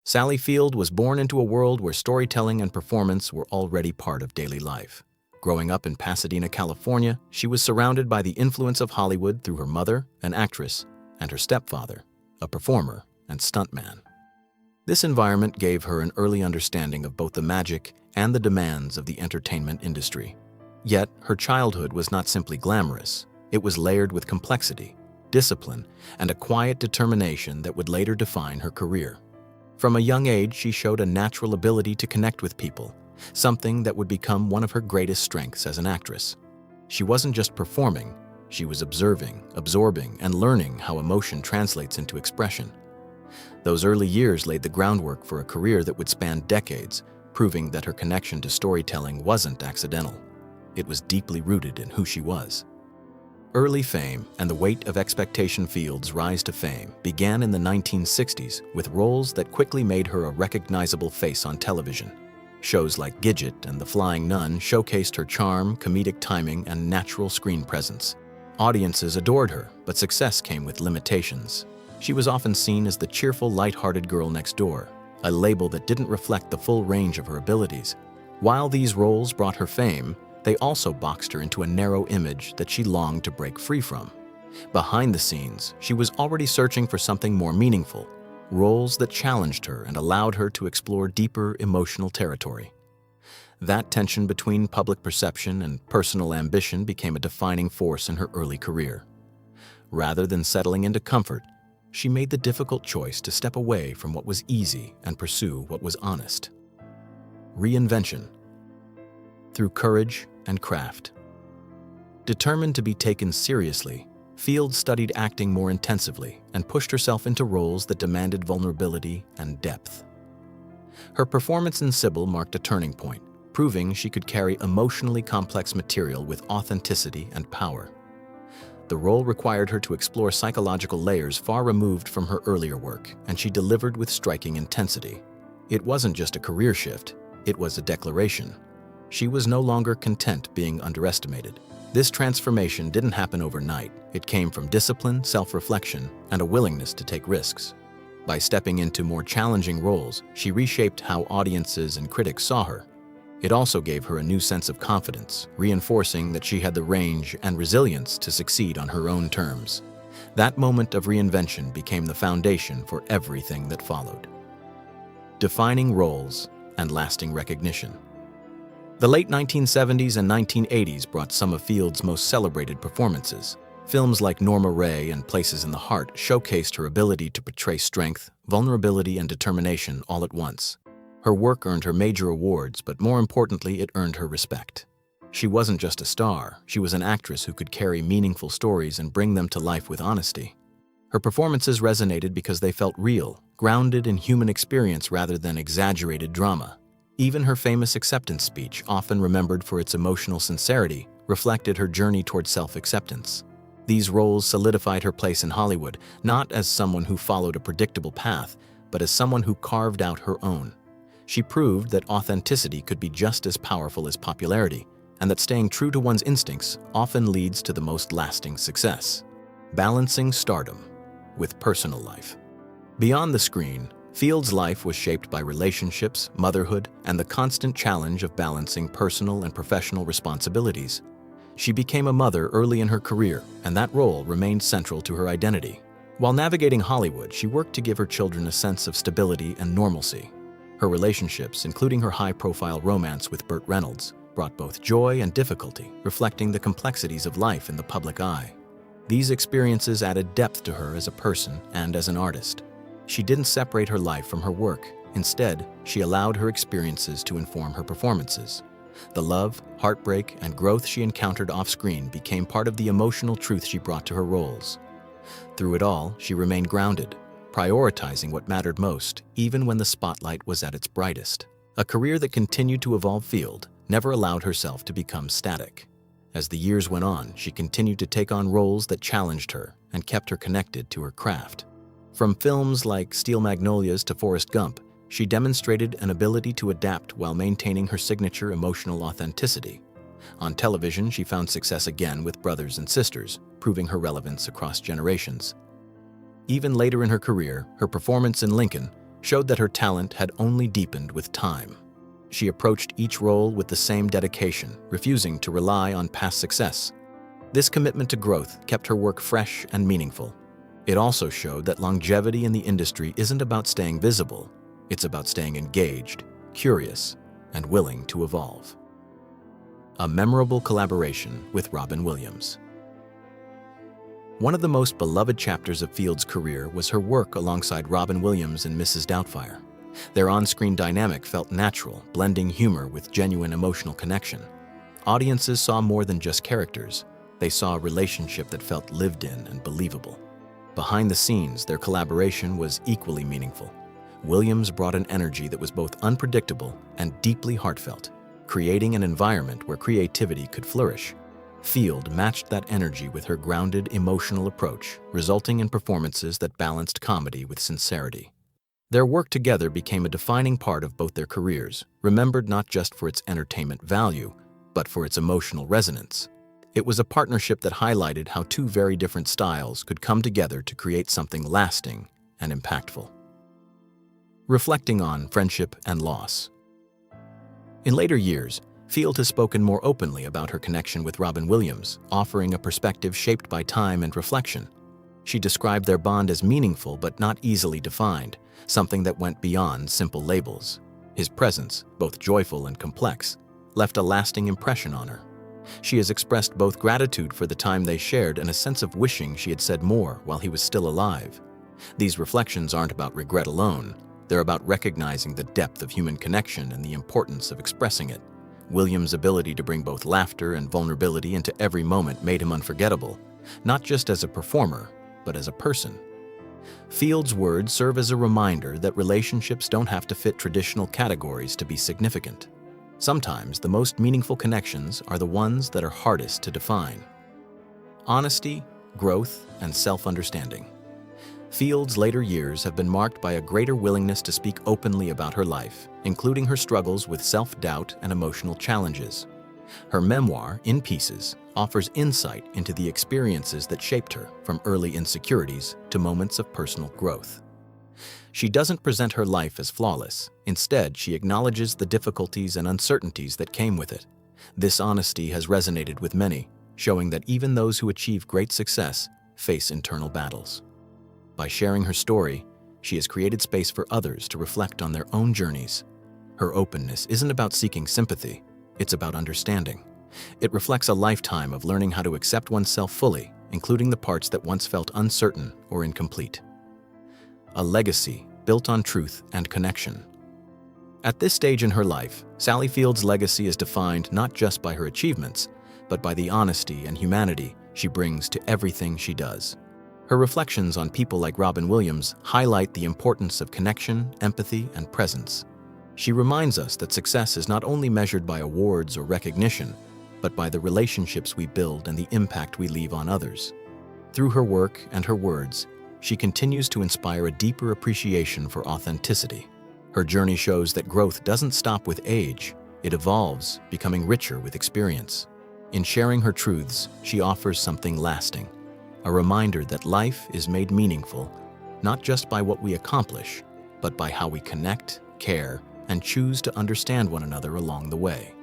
Sally Field was born into a world where storytelling and performance were already part of daily life. Growing up in Pasadena, California, she was surrounded by the influence of Hollywood through her mother, an actress, and her stepfather, a performer and stuntman. This environment gave her an early understanding of both the magic and the demands of the entertainment industry. Yet, her childhood was not simply glamorous. It was layered with complexity, discipline, and a quiet determination that would later define her career. From a young age, she showed a natural ability to connect with people, something that would become one of her greatest strengths as an actress. She wasn't just performing, she was observing, absorbing, and learning how emotion translates into expression. Those early years laid the groundwork for a career that would span decades, proving that her connection to storytelling wasn't accidental. It was deeply rooted in who she was. Early fame and the weight of expectation. Field's rise to fame began in the 1960s with roles that quickly made her a recognizable face on television. Shows like Gidget and The Flying Nun showcased her charm, comedic timing, and natural screen presence. Audiences adored her, but success came with limitations. She was often seen as the cheerful, light-hearted girl next door, a label that didn't reflect the full range of her abilities. While these roles brought her fame, they also boxed her into a narrow image that she longed to break free from. Behind the scenes, she was already searching for something more meaningful, roles that challenged her and allowed her to explore deeper emotional territory. That tension between public perception and personal ambition became a defining force in her early career. Rather than settling into comfort, she made the difficult choice to step away from what was easy and pursue what was honest. Reinvention. Through courage and craft. Determined to be taken seriously, Field studied acting more intensively and pushed herself into roles that demanded vulnerability and depth. Her performance in Sybil marked a turning point, proving she could carry emotionally complex material with authenticity and power. The role required her to explore psychological layers far removed from her earlier work, and she delivered with striking intensity. It wasn't just a career shift, it was a declaration. She was no longer content being underestimated. This transformation didn't happen overnight. It came from discipline, self-reflection, and a willingness to take risks. By stepping into more challenging roles, she reshaped how audiences and critics saw her. It also gave her a new sense of confidence, reinforcing that she had the range and resilience to succeed on her own terms. That moment of reinvention became the foundation for everything that followed. Defining roles and lasting recognition. The late 1970s and 1980s brought some of Field's most celebrated performances. Films like Norma Rae and Places in the Heart showcased her ability to portray strength, vulnerability, and determination all at once. Her work earned her major awards, but more importantly, it earned her respect. She wasn't just a star, she was an actress who could carry meaningful stories and bring them to life with honesty. Her performances resonated because they felt real, grounded in human experience rather than exaggerated drama. Even her famous acceptance speech, often remembered for its emotional sincerity, reflected her journey toward self-acceptance. These roles solidified her place in Hollywood, not as someone who followed a predictable path, but as someone who carved out her own. She proved that authenticity could be just as powerful as popularity, and that staying true to one's instincts often leads to the most lasting success. Balancing stardom with personal life. Beyond the screen, Field's life was shaped by relationships, motherhood, and the constant challenge of balancing personal and professional responsibilities. She became a mother early in her career, and that role remained central to her identity. While navigating Hollywood, she worked to give her children a sense of stability and normalcy. Her relationships, including her high-profile romance with Burt Reynolds, brought both joy and difficulty, reflecting the complexities of life in the public eye. These experiences added depth to her as a person and as an artist. She didn't separate her life from her work. Instead, she allowed her experiences to inform her performances. The love, heartbreak, and growth she encountered off-screen became part of the emotional truth she brought to her roles. Through it all, she remained grounded, prioritizing what mattered most, even when the spotlight was at its brightest. A career that continued to evolve. Field never allowed herself to become static. As the years went on, she continued to take on roles that challenged her and kept her connected to her craft. From films like Steel Magnolias to Forrest Gump, she demonstrated an ability to adapt while maintaining her signature emotional authenticity. On television, she found success again with Brothers and Sisters, proving her relevance across generations. Even later in her career, her performance in Lincoln showed that her talent had only deepened with time. She approached each role with the same dedication, refusing to rely on past success. This commitment to growth kept her work fresh and meaningful. It also showed that longevity in the industry isn't about staying visible, it's about staying engaged, curious, and willing to evolve. A memorable collaboration with Robin Williams. One of the most beloved chapters of Field's career was her work alongside Robin Williams in Mrs. Doubtfire. Their on-screen dynamic felt natural, blending humor with genuine emotional connection. Audiences saw more than just characters. They saw a relationship that felt lived in and believable. Behind the scenes, their collaboration was equally meaningful. Williams brought an energy that was both unpredictable and deeply heartfelt, creating an environment where creativity could flourish. Field matched that energy with her grounded, emotional approach, resulting in performances that balanced comedy with sincerity. Their work together became a defining part of both their careers, remembered not just for its entertainment value, but for its emotional resonance. It was a partnership that highlighted how two very different styles could come together to create something lasting and impactful. Reflecting on friendship and loss. In later years, Field has spoken more openly about her connection with Robin Williams, offering a perspective shaped by time and reflection. She described their bond as meaningful but not easily defined, something that went beyond simple labels. His presence, both joyful and complex, left a lasting impression on her. She has expressed both gratitude for the time they shared and a sense of wishing she had said more while he was still alive. These reflections aren't about regret alone. They're about recognizing the depth of human connection and the importance of expressing it. Williams' ability to bring both laughter and vulnerability into every moment made him unforgettable, not just as a performer, but as a person. Field's words serve as a reminder that relationships don't have to fit traditional categories to be significant. Sometimes the most meaningful connections are the ones that are hardest to define. Honesty, growth, and self-understanding. Field's later years have been marked by a greater willingness to speak openly about her life, including her struggles with self-doubt and emotional challenges. Her memoir, In Pieces, offers insight into the experiences that shaped her, from early insecurities to moments of personal growth. She doesn't present her life as flawless. Instead, she acknowledges the difficulties and uncertainties that came with it. This honesty has resonated with many, showing that even those who achieve great success face internal battles. By sharing her story, she has created space for others to reflect on their own journeys. Her openness isn't about seeking sympathy, it's about understanding. It reflects a lifetime of learning how to accept oneself fully, including the parts that once felt uncertain or incomplete. A legacy built on truth and connection. At this stage in her life, Sally Field's legacy is defined not just by her achievements, but by the honesty and humanity she brings to everything she does. Her reflections on people like Robin Williams highlight the importance of connection, empathy, and presence. She reminds us that success is not only measured by awards or recognition, but by the relationships we build and the impact we leave on others. Through her work and her words, she continues to inspire a deeper appreciation for authenticity. Her journey shows that growth doesn't stop with age, it evolves, becoming richer with experience. In sharing her truths, she offers something lasting, a reminder that life is made meaningful, not just by what we accomplish, but by how we connect, care, and choose to understand one another along the way.